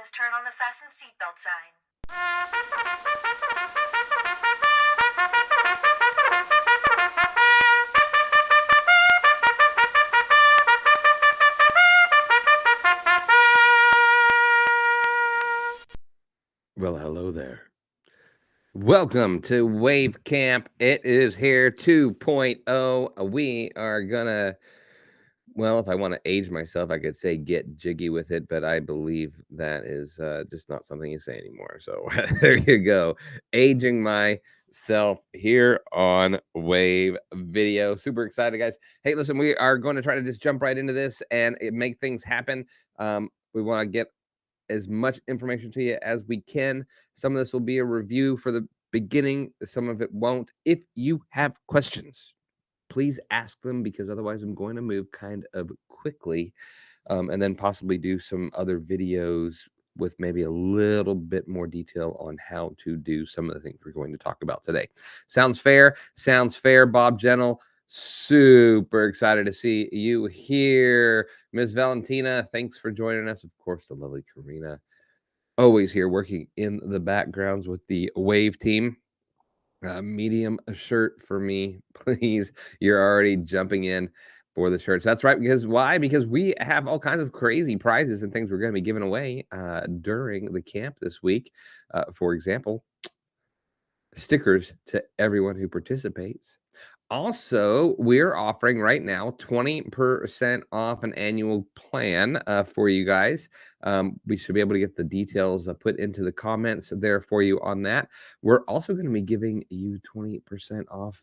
is turn on the fasten seatbelt sign. Well, hello there. Welcome to Wave Camp. It is here 2.0. We are gonna, well, if I want to age myself, I could say get jiggy with it, but I believe that is just not something you say anymore. So there you go. Aging myself here on Wave Video. Super excited, guys. Hey, listen, we are going to try to just jump right into this and make things happen. We want to get as much information to you as we can. Some of this will be a review for the beginning. Some of it won't. If you have questions, please ask them, because otherwise I'm going to move kind of quickly and then possibly do some other videos with maybe a little bit more detail on how to do some of the things we're going to talk about today. Sounds fair? Sounds fair, Bob Gentle. Super excited to see you here. Ms. Valentina, thanks for joining us. Of course, the lovely Karina, always here working in the backgrounds with the Wave team. Medium shirt for me, please. You're already jumping in for the shirts. That's right. Because why? Because we have all kinds of crazy prizes and things we're going to be giving away during the camp this week. For example, stickers to everyone who participates. Also, we're offering right now 20% off an annual plan for you guys. We should be able to get the details put into the comments there for you on that. We're also going to be giving you 20% off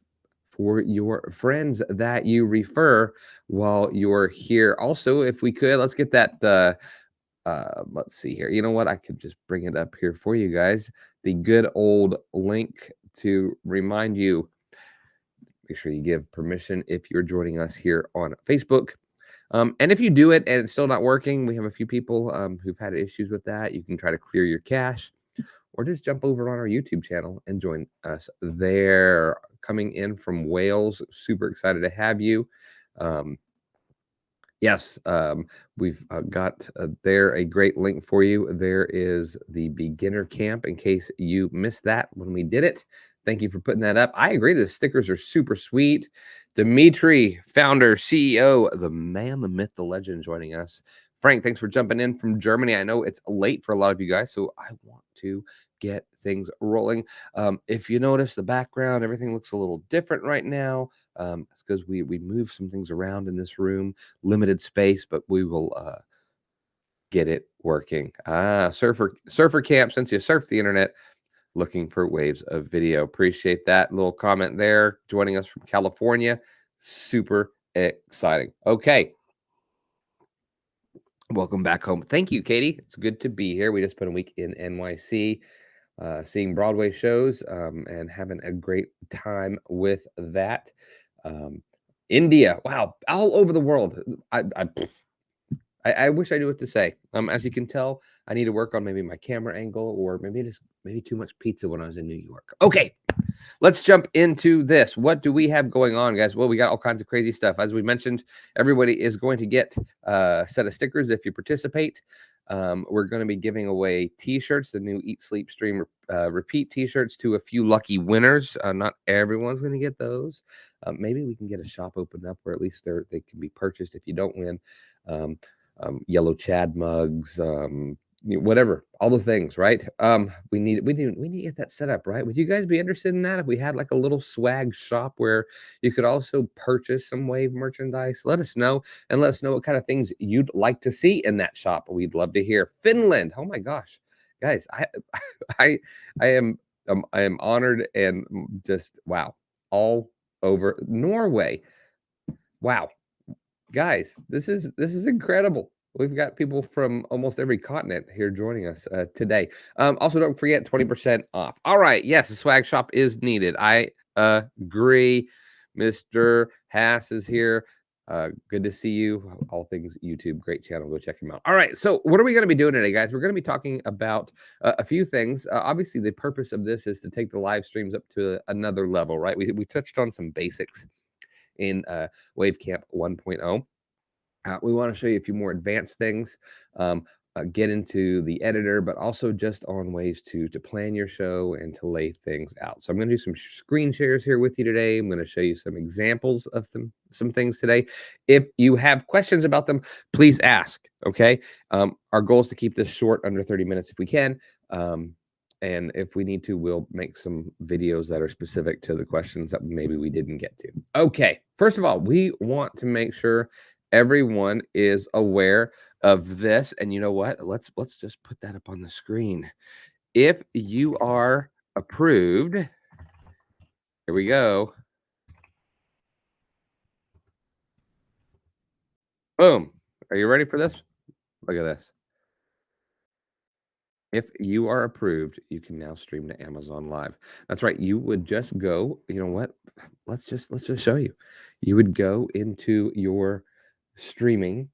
for your friends that you refer while you're here. Also, if we could, let's get that. Let's see here. You know what? I could just bring it up here for you guys. The good old link to remind you. Make sure you give permission if you're joining us here on Facebook. And if you do it and it's still not working, we have a few people who've had issues with that. You can try to clear your cache or just jump over on our YouTube channel and join us there. Coming in from Wales, super excited to have you. Yes, we've got there a great link for you. There is the beginner camp in case you missed that when we did it. Thank you for putting that up. I agree. The stickers are super sweet. Dimitri, founder, CEO, the man, the myth, the legend, joining us. Frank, thanks for jumping in from Germany. I know it's late for a lot of you guys, so I want to get things rolling. If you notice the background, everything looks a little different right now. It's because we moved some things around in this room, limited space, but we will get it working. Surfer camp, since you surf the internet, looking for waves of video. Appreciate that little comment there. Joining us from California. Super exciting. Okay. Welcome back home. Thank you, Katie. It's good to be here. We just spent a week in NYC seeing Broadway shows and having a great time with that. India. Wow. All over the world. I wish I knew what to say. As you can tell, I need to work on maybe my camera angle or maybe too much pizza when I was in New York. Okay, let's jump into this. What do we have going on, guys? Well, we got all kinds of crazy stuff. As we mentioned, everybody is going to get a set of stickers if you participate. We're going to be giving away t-shirts, the new Eat, Sleep, Stream, Repeat t-shirts to a few lucky winners. Not everyone's going to get those. Maybe we can get a shop opened up where at least they can be purchased if you don't win. Yellow Chad mugs, whatever, all the things, right? We need to get that set up, right? Would you guys be interested in that if we had like a little swag shop where you could also purchase some Wave merchandise? Let us know, and let us know what kind of things you'd like to see in that shop. We'd love to hear. Finland, oh my gosh, guys, I am honored and just wow, all over. Norway, wow. Guys, this is incredible. We've got people from almost every continent here joining us today. Also, don't forget 20% off. All right. Yes, the swag shop is needed. I agree. Mr. Haas is here. Good to see you. All things YouTube. Great channel. Go check him out. All right. So what are we going to be doing today, guys? We're going to be talking about a few things. Obviously, the purpose of this is to take the live streams up to another level, right? We touched on some basics in Wave Camp 1.0. We want to show you a few more advanced things. get into the editor, but also just on ways to plan your show and to lay things out. So I'm going to do some screen shares here with you today. I'm going to show you some examples of some things today. If you have questions about them, please ask. Okay. Our goal is to keep this short, under 30 minutes if we can. And if we need to, we'll make some videos that are specific to the questions that maybe we didn't get to. Okay. First of all, we want to make sure everyone is aware of this. And you know what? Let's just put that up on the screen. If you are approved, here we go. Boom. Are you ready for this? Look at this. If you are approved, you can now stream to Amazon Live. That's right. You would just go, you know what? Let's just show you. You would go into your streaming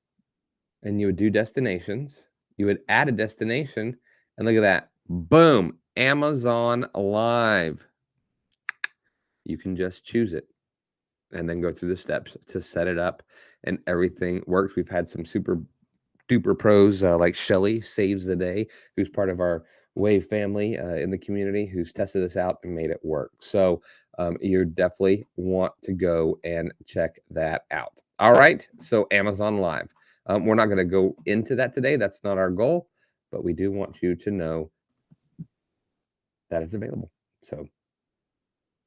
and you would do destinations. You would add a destination, and look at that. Boom, Amazon Live. You can just choose it and then go through the steps to set it up, and everything works. We've had some super duper pros like Shelly Saves the Day, who's part of our Wave family in the community, who's tested this out and made it work. So you definitely want to go and check that out. All right, so Amazon Live. We're not going to go into that today. That's not our goal, but we do want you to know that it's available. So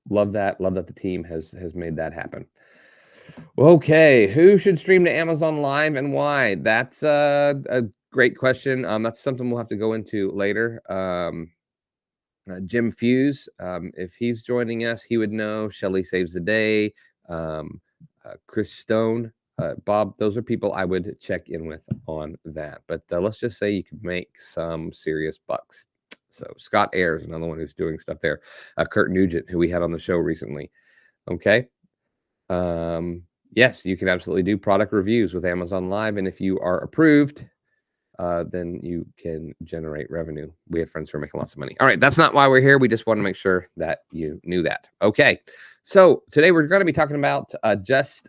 love that. Love that the team has made that happen. Okay, who should stream to Amazon Live and why? That's a great question. That's something we'll have to go into later. Jim Fuse, if he's joining us, he would know. Shelly Saves the Day, Chris Stone, Bob. Those are people I would check in with on that. But let's just say you could make some serious bucks. So Scott Ayers, another one who's doing stuff there. Kurt Nugent, who we had on the show recently. Okay. Yes, you can absolutely do product reviews with Amazon Live. And if you are approved, then you can generate revenue. We have friends who are making lots of money. All right, that's not why we're here. We just want to make sure that you knew that. Okay, so today we're going to be talking about just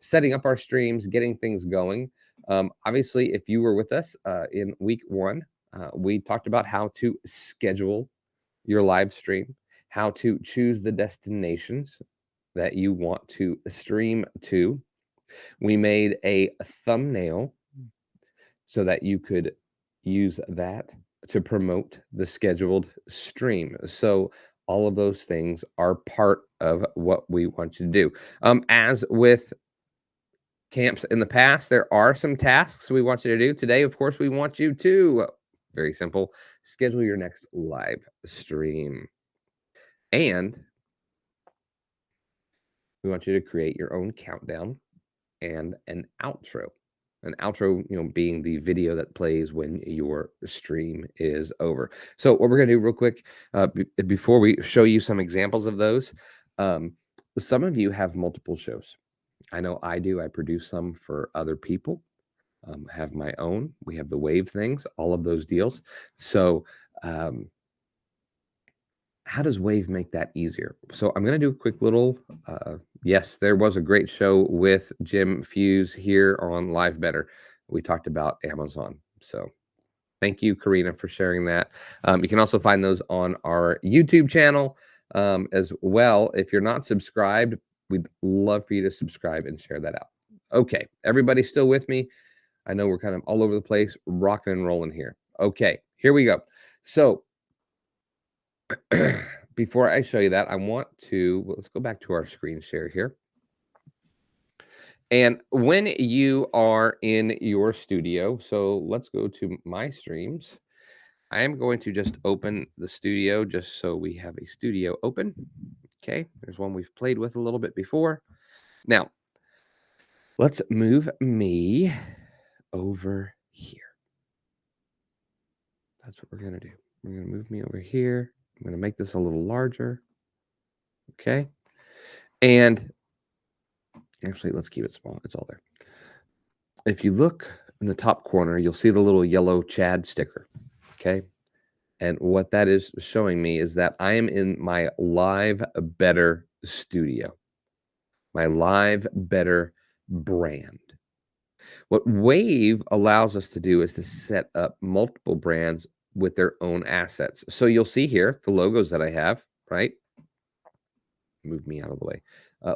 setting up our streams, getting things going. Obviously, if you were with us in week 1, we talked about how to schedule your live stream, how to choose the destinations that you want to stream to. We made a thumbnail so that you could use that to promote the scheduled stream. So all of those things are part of what we want you to do. As with camps in the past, there are some tasks we want you to do. Today, of course, we want you to, very simple, schedule your next live stream. And we want you to create your own countdown and an outro. An outro, being the video that plays when your stream is over. So what we're going to do real quick, before we show you some examples of those, some of you have multiple shows. I know I do. I produce some for other people. Have my own. We have the Wave things, all of those deals. So how does Wave make that easier? So I'm going to do a quick little, yes, there was a great show with Jim Fuse here on Live Better. We talked about Amazon. So thank you, Karina, for sharing that. You can also find those on our YouTube channel as well. If you're not subscribed, we'd love for you to subscribe and share that out. Okay, everybody still with me? I know we're kind of all over the place, rocking and rolling here. Okay, here we go. So before I show you that, I want to, let's go back to our screen share here. And when you are in your studio, so let's go to my streams. I am going to just open the studio just so we have a studio open. Okay, there's one we've played with a little bit before. Now, let's move me over here. That's what we're going to do. We're going to move me over here. I'm going to make this a little larger. Okay. And actually, let's keep it small. It's all there. If you look in the top corner, you'll see the little yellow Chad sticker. Okay. And what that is showing me is that I am in my Live Better studio, my Live Better brand. What Wave allows us to do is to set up multiple brands with their own assets. So you'll see here the logos that I have, right? Move me out of the way.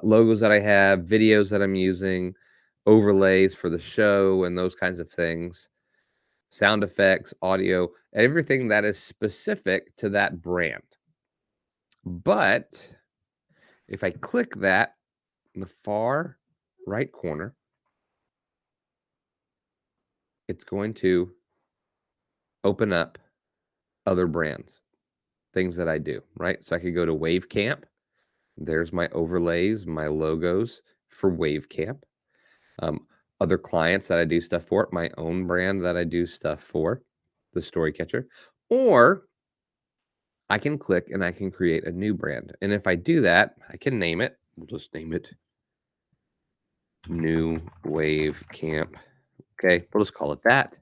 Logos that I have, videos that I'm using, overlays for the show and those kinds of things, sound effects, audio, everything that is specific to that brand. But if I click that in the far right corner, it's going to open up other brands, things that I do, right? So I could go to Wave Camp. There's my overlays, my logos for Wave Camp. Other clients that I do stuff for, my own brand that I do stuff for, the Story Catcher. Or I can click and I can create a new brand. And if I do that, I can name it. We'll just name it New Wave Camp. Okay, we'll just call it that.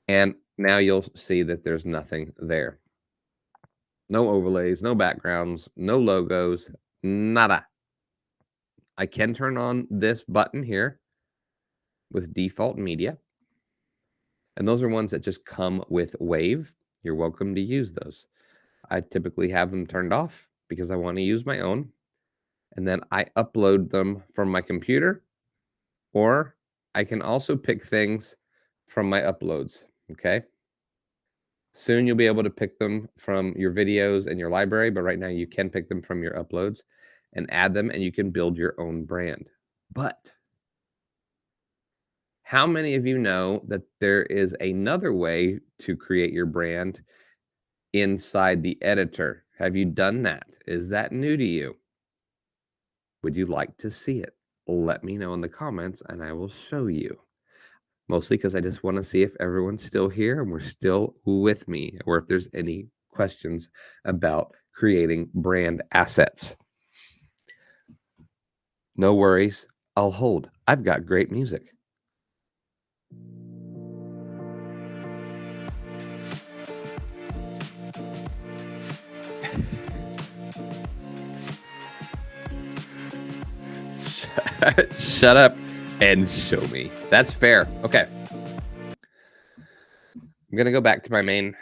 And now you'll see that there's nothing there. No overlays, no backgrounds, no logos, nada. I can turn on this button here with default media. And those are ones that just come with Wave. You're welcome to use those. I typically have them turned off because I want to use my own. And then I upload them from my computer, or I can also pick things from my uploads. Okay. Soon you'll be able to pick them from your videos and your library, but right now you can pick them from your uploads and add them, and you can build your own brand. But how many of you know that there is another way to create your brand inside the editor? Have you done that? Is that new to you? Would you like to see it? Let me know in the comments and I will show you. Mostly because I just want to see if everyone's still here and we're still with me, or if there's any questions about creating brand assets. No worries. I'll hold. I've got great music. Shut up and show me. That's fair. Okay. I'm going to go back to my main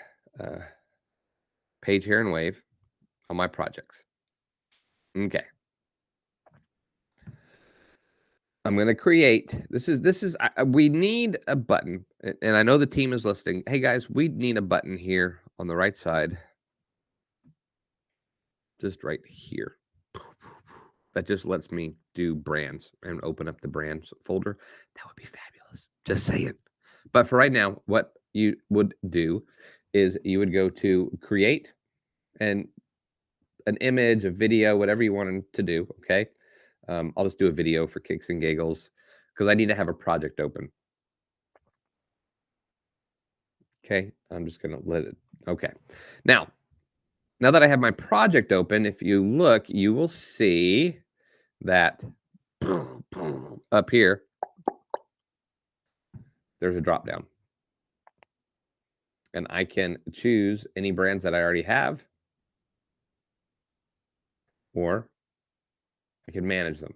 page here in Wave on my projects. Okay. I'm going to create, we need a button, and I know the team is listening. Hey guys, we need a button here on the right side. Just right here. That just lets me do brands and open up the brands folder. That would be fabulous. Just saying. But for right now, what you would do is you would go to create and an image, a video, whatever you want to do. Okay. I'll just do a video for kicks and giggles because I need to have a project open. Okay. I'm just going to let it. Okay. Now that I have my project open, if you look, you will see that up here, there's a drop down. And I can choose any brands that I already have, or I can manage them.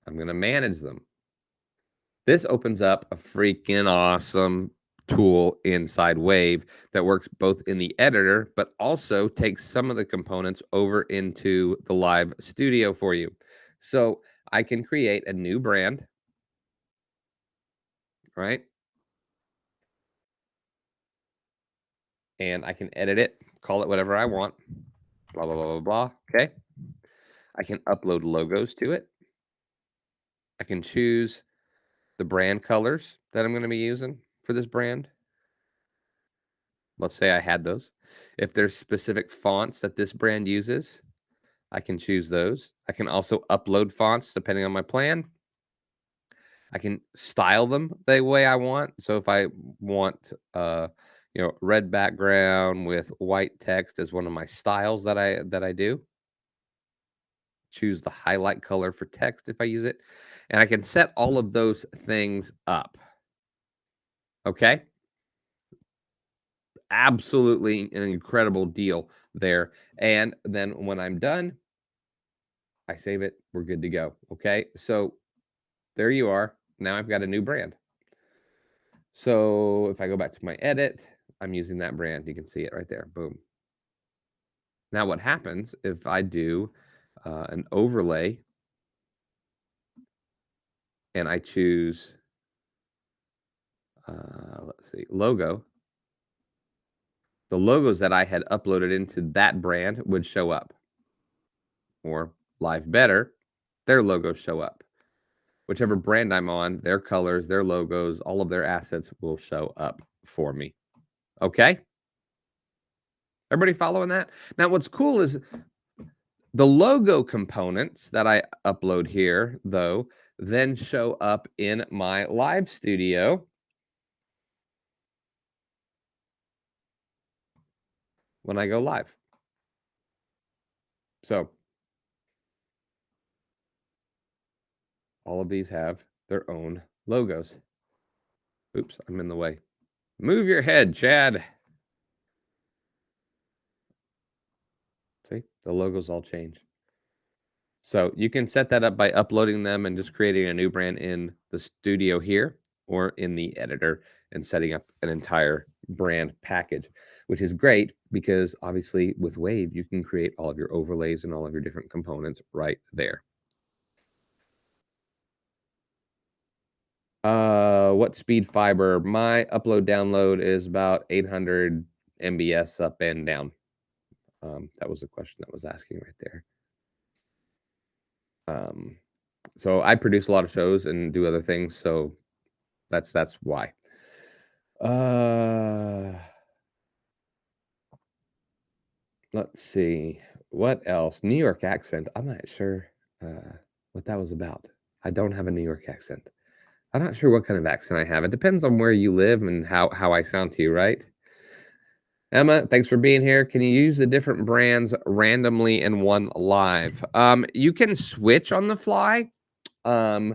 I'm going to manage them. This opens up a freaking awesome tool inside Wave that works both in the editor, but also takes some of the components over into the live studio for you. So I can create a new brand, right? And I can edit it, call it whatever I want, blah, blah, blah, blah, blah. Okay. I can upload logos to it. I can choose the brand colors that I'm going to be using for this brand. Let's say I had those. If there's specific fonts that this brand uses, I can choose those. I can also upload fonts depending on my plan. I can style them the way I want. So if I want, red background with white text as one of my styles that I do, choose the highlight color for text if I use it, and I can set all of those things up. Okay. Absolutely an incredible deal there. And then when I'm done, I save it. We're good to go. Okay. So there you are. now I've got a new brand. So if I go back to my edit, I'm using that brand. You can see it right there. Boom. Now what happens if I do an overlay and I choose, let's see, logo. The logos that I had uploaded into that brand would show up. Or Live Better, their logos show up. Whichever brand I'm on, their colors, their logos, all of their assets will show up for me. Okay? Everybody following that? Now, what's cool is the logo components that I upload here, though, then show up in my live studio when I go live. So all of these have their own logos. Oops, I'm in the way. Move your head, Chad. See, the logos all change. So you can set that up by uploading them and just creating a new brand in the studio here or in the editor and setting up an entire brand package, which is great because obviously with Wave, you can create all of your overlays and all of your different components right there. What speed fiber? My upload download is about 800 MBS up and down. That was the question that was asking right there. So I produce a lot of shows and do other things, so that's why. Let's see. What else? New York accent. I'm not sure what that was about. I don't have a New York accent. I'm not sure what kind of accent I have. It depends on where you live and how I sound to you, right? Emma, thanks for being here. Can you use the different brands randomly in one live? You can switch on the fly. There's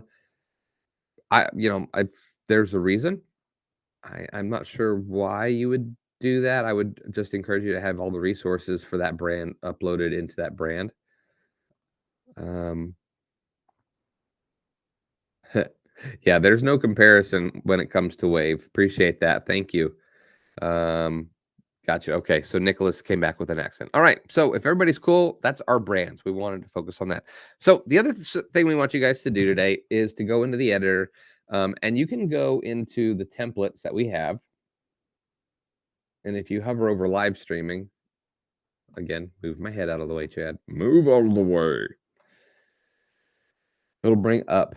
a reason. I'm not sure why you would do that. I would just encourage you to have all the resources for that brand uploaded into that brand. Yeah, there's no comparison when it comes to Wave. Appreciate that. Thank you. Gotcha. Okay, so Nicholas came back with an accent. All right, so if everybody's cool, that's our brands. We wanted to focus on that. So the other thing we want you guys to do today is to go into the editor, and you can go into the templates that we have. And if you hover over live streaming, again, move my head out of the way, Chad. Move out of the way. It'll bring up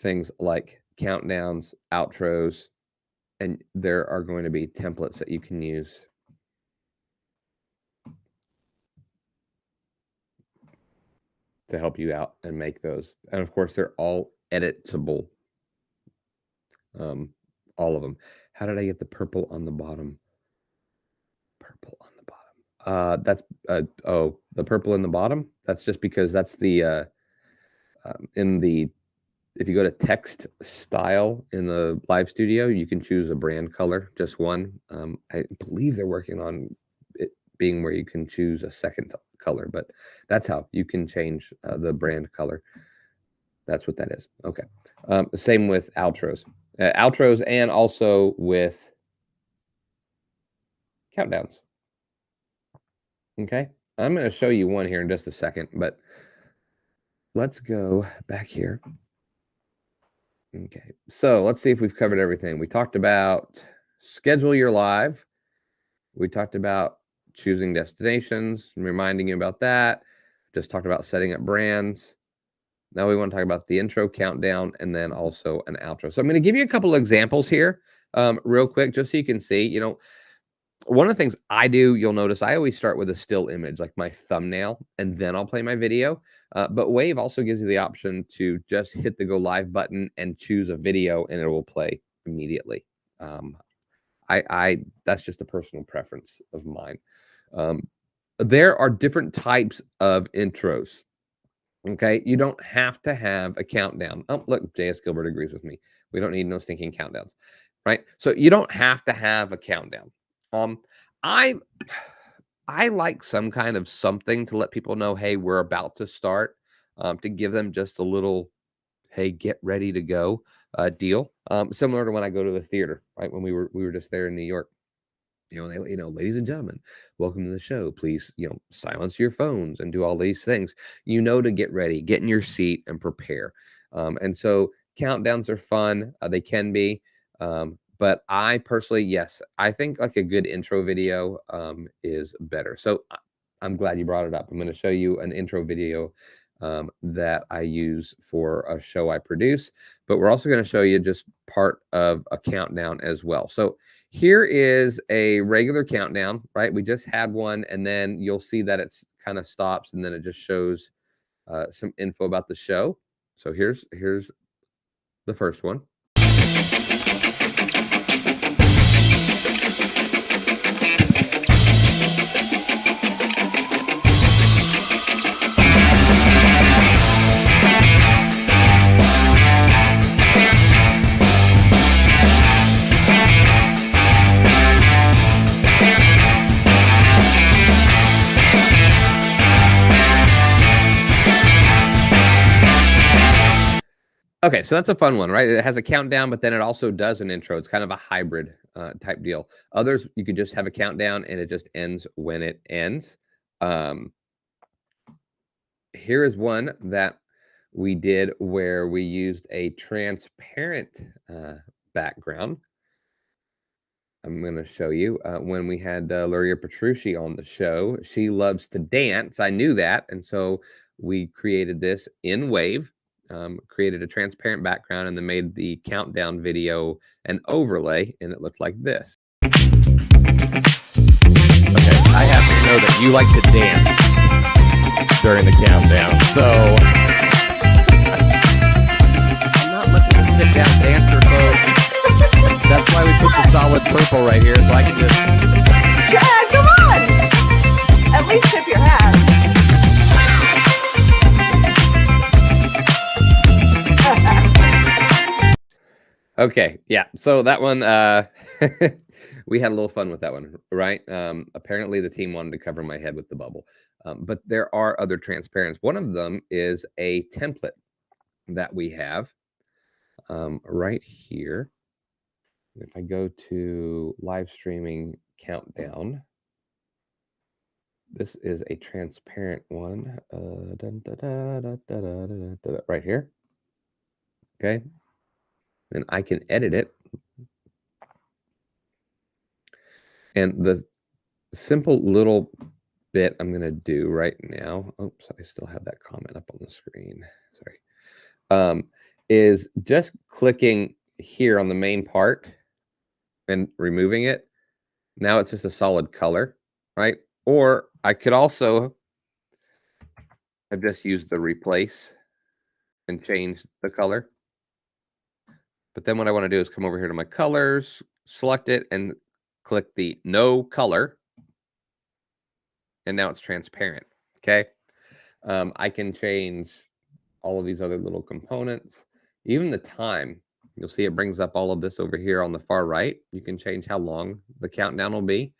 things like countdowns, outros, and there are going to be templates that you can use. To help you out and make those. And of course, they're all editable. All of them. How did I get the purple on the bottom? Purple on the bottom. That's the purple in the bottom. That's just because that's the if you go to text style in the live studio, you can choose a brand color, just one. I believe they're working on it being where you can choose a second color, but that's how you can change the brand color. That's what that is. Okay. Same with outros. Outros and also with countdowns. Okay. I'm going to show you one here in just a second, but let's go back here. Okay. So let's see if we've covered everything. We talked about schedule your live. We talked about choosing destinations and reminding you about that. Just talked about setting up brands. Now we want to talk about the intro, countdown, and then also an outro. So I'm going to give you a couple of examples here real quick, just so you can see, one of the things I do, you'll notice I always start with a still image, like my thumbnail, and then I'll play my video. But Wave also gives you the option to just hit the go live button and choose a video, and it will play immediately. That's just a personal preference of mine. There are different types of intros. Okay, you don't have to have a countdown. Oh, look, J.S. Gilbert agrees with me. We don't need no stinking countdowns, right? So you don't have to have a countdown. I like some kind of something to let people know, hey, we're about to start, to give them just a little, hey, get ready to go. deal, similar to when I go to the theater, right? When we were just there in New York. Ladies and gentlemen, welcome to the show. Please, silence your phones and do all these things, to get ready, get in your seat and prepare. And so countdowns are fun. They can be. But I personally, yes, I think like a good intro video is better. So I'm glad you brought it up. I'm going to show you an intro video that I use for a show I produce, but we're also going to show you just part of a countdown as well. So here is a regular countdown, right? We just had one, and then you'll see that it's kind of stops, and then it just shows some info about the show. So here's the first one. Okay, so that's a fun one, right? It has a countdown, but then it also does an intro. It's kind of a hybrid type deal. Others, you could just have a countdown and it just ends when it ends. Here is one that we did where we used a transparent background. I'm going to show you when we had Luria Petrucci on the show. She loves to dance. I knew that. And so we created this in Wave. Created a transparent background and then made the countdown video an overlay, and it looked like this. Okay, I have to know that you like to dance during the countdown, so I'm not much of a sit-down dancer, folks. That's why we put the solid purple right here, so I can just... Yeah, come on! At least tip your hat. Okay, yeah. So that one, we had a little fun with that one, right? Apparently the team wanted to cover my head with the bubble. But there are other transparents. One of them is a template that we have right here. If I go to live streaming countdown, this is a transparent one right here. Okay. And I can edit it. And the simple little bit I'm going to do right now, oops, I still have that comment up on the screen. Sorry. Is just clicking here on the main part and removing it. Now it's just a solid color, right? Or I could also have just used the replace and change the color. But then what I want to do is come over here to my colors, select it, and click the no color. And now it's transparent, okay? I can change all of these other little components. Even the time, you'll see it brings up all of this over here on the far right. You can change how long the countdown will be.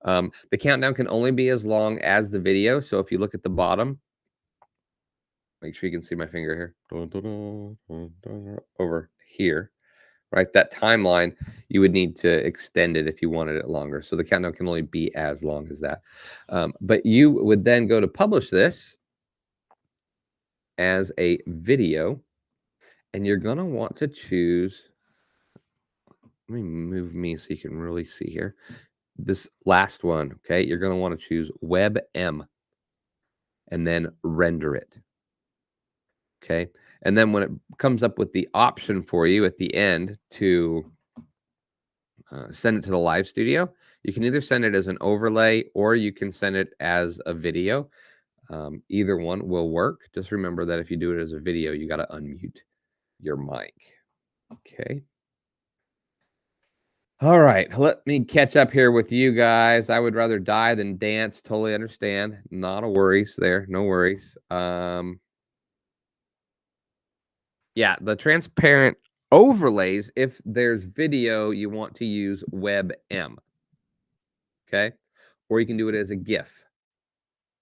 The countdown can only be as long as the video. So if you look at the bottom, make sure you can see my finger here. Over here, right? That timeline, you would need to extend it if you wanted it longer. So the countdown can only be as long as that. But you would then go to publish this as a video, and you're going to want to choose, let me move me so you can really see here. This last one, okay? You're going to want to choose WebM and then render it. Okay? And then when it comes up with the option for you at the end to send it to the live studio, you can either send it as an overlay or you can send it as a video. Either one will work. Just remember that if you do it as a video, you got to unmute your mic. Okay. All right. Let me catch up here with you guys. I would rather die than dance. Totally understand. Not a worries there. No worries. Yeah, the transparent overlays, if there's video, you want to use WebM. Okay. Or you can do it as a GIF.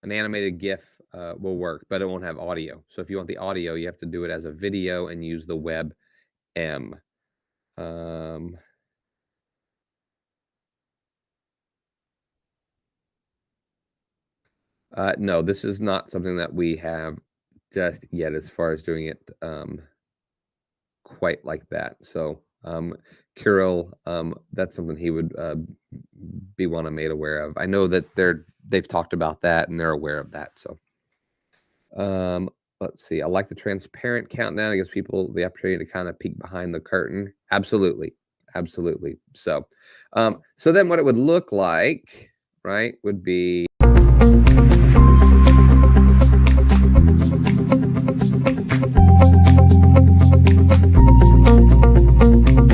An animated GIF will work, but it won't have audio. So if you want the audio, you have to do it as a video and use the WebM No, this is not something that we have just yet as far as doing it quite like that. So Kirill, that's something he would be made aware of. I know that they've talked about that and they're aware of that. So let's see. I like the transparent countdown. It gives people the opportunity to kind of peek behind the curtain. Absolutely. Absolutely. So so then what it would look like, right, would be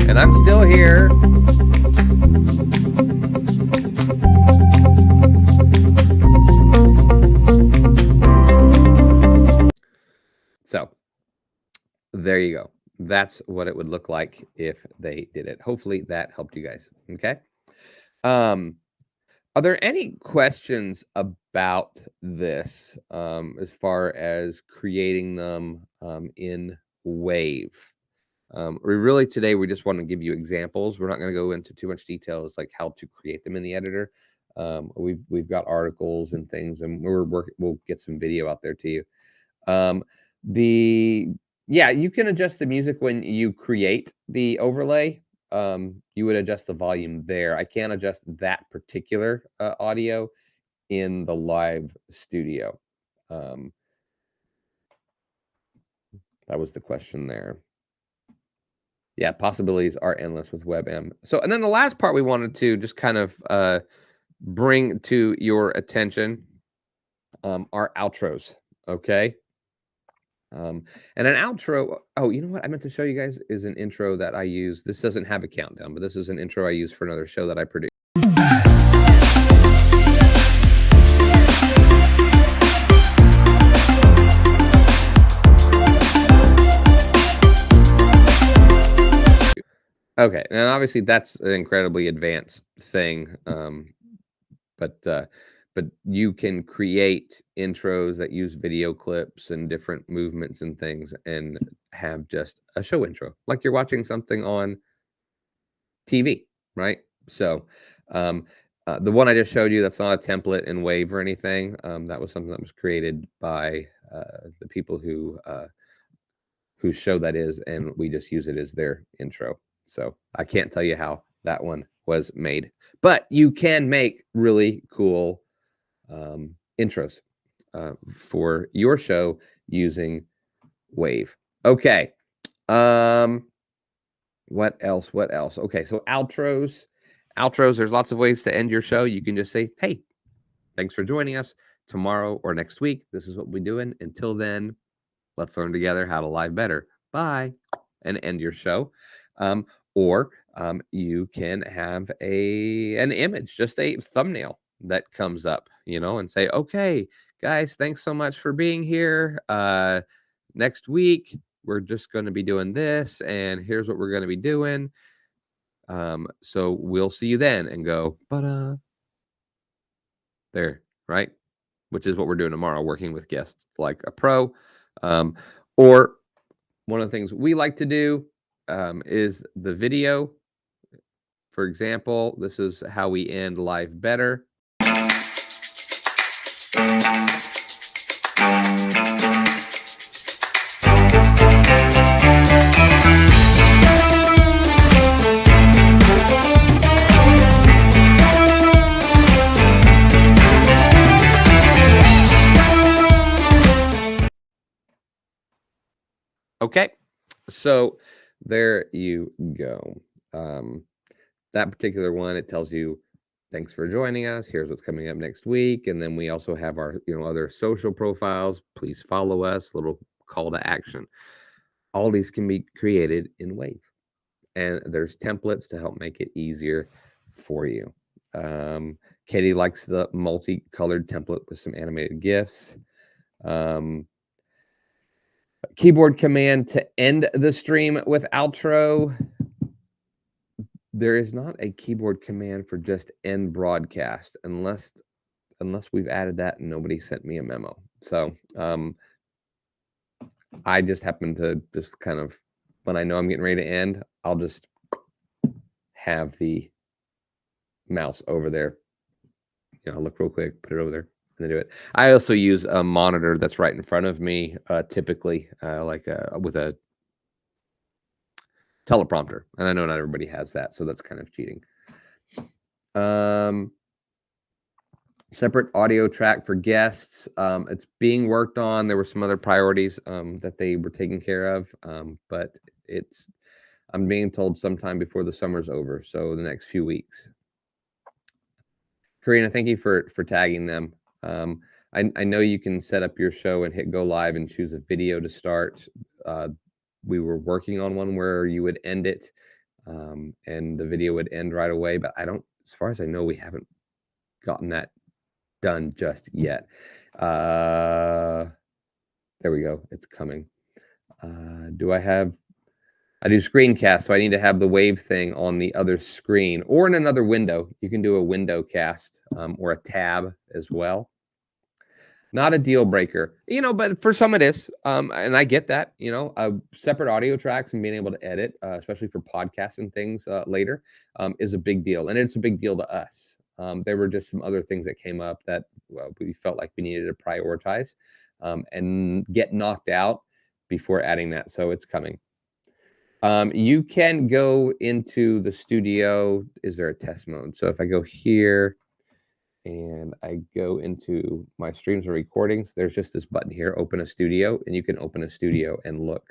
and I'm still here. So there you go. That's what it would look like if they did it. Hopefully that helped you guys. Okay. Are there any questions about this as far as creating them in Wave? Really today we just want to give you examples. We're not going to go into too much details like how to create them in the editor. We've got articles and things, and we'll get some video out there to you. Yeah, you can adjust the music when you create the overlay. You would adjust the volume there. I can't adjust that particular audio in the live studio. That was the question there. Yeah, possibilities are endless with WebM. So, and then the last part we wanted to just kind of bring to your attention are outros. Okay. And an outro, oh, you know what I meant to show you guys is an intro that I use. This doesn't have a countdown, but this is an intro I use for another show that I produce. Okay, and obviously that's an incredibly advanced thing, but you can create intros that use video clips and different movements and things and have just a show intro, like you're watching something on TV, right? So the one I just showed you, that's not a template in Wave or anything. That was something that was created by the people whose show that is, and we just use it as their intro. So I can't tell you how that one was made, but you can make really cool intros for your show using Wave. Okay. What else? What else? Okay, so outros. Outros, there's lots of ways to end your show. You can just say, hey, thanks for joining us tomorrow or next week. This is what we're doing. Until then, let's learn together how to live better. Bye. And end your show. Or you can have an image, just a thumbnail that comes up, and say, okay, guys, thanks so much for being here. Next week, we're just going to be doing this, and here's what we're going to be doing. So we'll see you then, and go, but there, right? Which is what we're doing tomorrow, working with guests like a pro. Or one of the things we like to do is the video. For example, this is how we end Live Better. Okay, so there you go. That particular one, it tells you, thanks for joining us. Here's what's coming up next week. And then we also have our, other social profiles. Please follow us, little call to action. All these can be created in Wave. And there's templates to help make it easier for you. Katie likes the multicolored template with some animated GIFs. Keyboard command to end the stream with outro. There is not a keyboard command for just end broadcast unless we've added that and nobody sent me a memo. So I just happened to just kind of when I know I'm getting ready to end, I'll just have the mouse over there. I'll look real quick, put it over there, and then do it. I also use a monitor that's right in front of me, typically, with a teleprompter. And I know not everybody has that, so that's kind of cheating. Separate audio track for guests. It's being worked on. There were some other priorities that they were taking care of, but I'm being told sometime before the summer's over, so the next few weeks. Karina, thank you for tagging them. I know you can set up your show and hit go live and choose a video to start. We were working on one where you would end it and the video would end right away, but as far as I know, we haven't gotten that done just yet. There we go. It's coming. I do screencast, so I need to have the wave thing on the other screen or in another window. You can do a window cast or a tab as well. Not a deal breaker, but for some it is. And I get that, separate audio tracks and being able to edit, especially for podcasts and things later, is a big deal. And it's a big deal to us. There were just some other things that came up that we felt like we needed to prioritize and get knocked out before adding that. So it's coming. You can go into the studio. Is there a test mode? So if I go here and I go into my streams and recordings, there's just this button here, open a studio, and you can open a studio and look.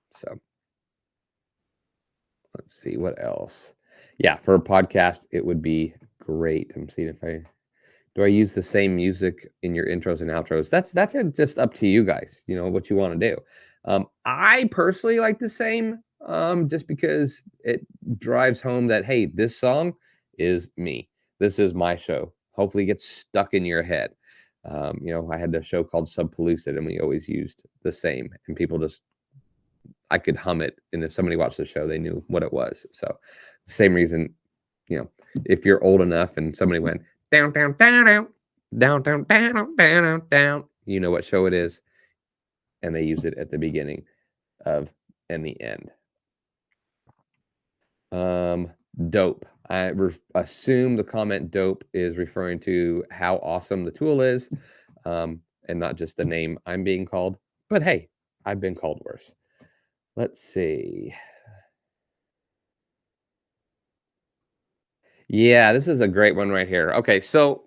So let's see what else. Yeah, for a podcast, it would be great. I'm seeing if do I use the same music in your intros and outros? That's just up to you guys, what you want to do. I personally like the same, just because it drives home that, hey, this song is me. This is my show. Hopefully it gets stuck in your head. I had a show called Subpellucid, and we always used the same, and people I could hum it, and if somebody watched the show, they knew what it was. So the same reason, if you're old enough and somebody went down, down, down, down, down, down, down, down, down, you know what show it is. And they use it at the beginning of and the end. Dope. I assume the comment dope is referring to how awesome the tool is, and not just the name I'm being called. But hey, I've been called worse. Let's see. Yeah, this is a great one right here. Okay, so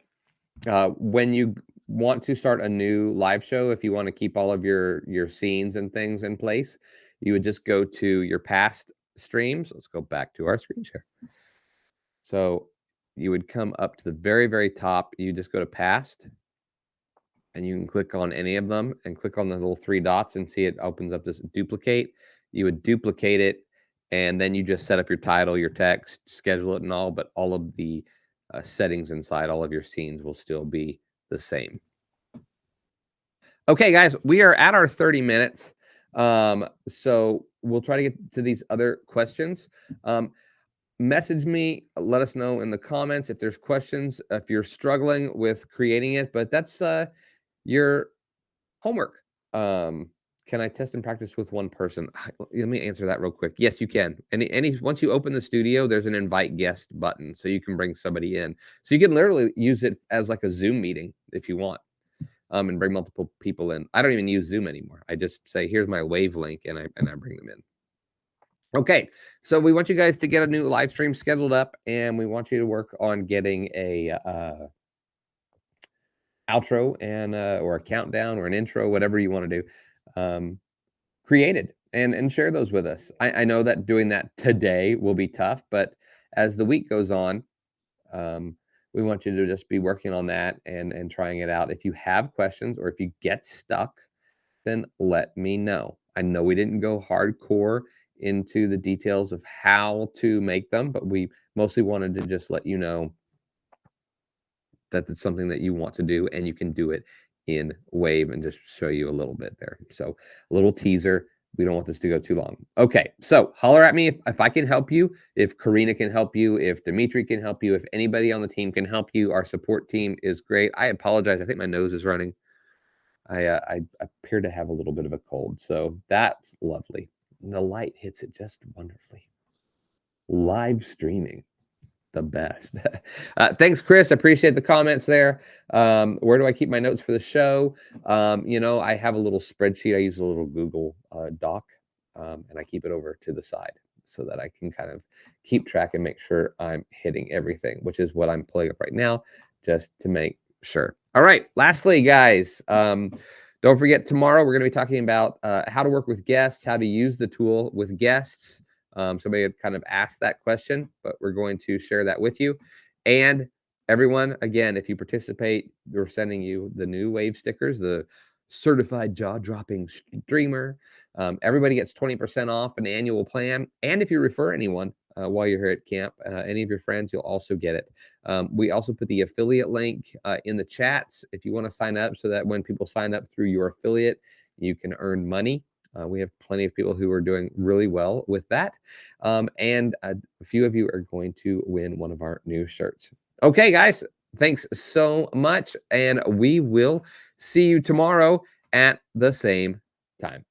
when you want to start a new live show, if you want to keep all of your scenes and things in place, you would just go to your past streams. Let's go back to our screen share. So you would come up to the very, very top. You just go to past, and you can click on any of them and click on the little three dots and see it opens up this duplicate. You would duplicate it, and then you just set up your title, your text, schedule it and all, but all of the settings inside all of your scenes will still be the same. Okay, guys, we are at our 30 minutes. So we'll try to get to these other questions. Message me, let us know in the comments if there's questions, if you're struggling with creating it, but that's your homework. Can I test and practice with one person? Let me answer that real quick. Yes, you can. Once you open the studio, there's an invite guest button, so you can bring somebody in. So you can literally use it as like a Zoom meeting if you want, and bring multiple people in. I don't even use Zoom anymore. I just say, here's my Wave link, and I bring them in. Okay, so we want you guys to get a new live stream scheduled up, and we want you to work on getting a outro and or a countdown or an intro, whatever you want to do, created and share those with us. I know that doing that today will be tough, but as the week goes on, we want you to just be working on that and trying it out. If you have questions or if you get stuck, then let me know. I know we didn't go hardcore into the details of how to make them, but we mostly wanted to just let you know that it's something that you want to do, and you can do it in Wave, and just show you a little bit there. So a little teaser. We don't want this to go too long. Okay, so holler at me if I can help you, if Karina can help you, if Dimitri can help you, if anybody on the team can help you. Our support team is great. I apologize. I think my nose is running. I appear to have a little bit of a cold, so that's lovely. the light hits it just wonderfly. Live streaming, the best. Thanks, Chris. Appreciate the comments there. Where do I keep my notes for the show? You know, I have a little spreadsheet. I use a little Google Doc, and I keep it over to the side so that I can kind of keep track and make sure I'm hitting everything, which is what I'm pulling up right now, just to make sure. All right. Lastly, guys, don't forget, tomorrow we're going to be talking about how to work with guests, how to use the tool with guests. Somebody had kind of asked that question, but we're going to share that with you. And everyone, again, if you participate, we're sending you the new Wave stickers, the certified jaw-dropping streamer. Everybody gets 20% off an annual plan. And if you refer anyone while you're here at camp, any of your friends, you'll also get it. We also put the affiliate link in the chats if you want to sign up, so that when people sign up through your affiliate, you can earn money. We have plenty of people who are doing really well with that. And a few of you are going to win one of our new shirts. Okay, guys, thanks so much. And we will see you tomorrow at the same time.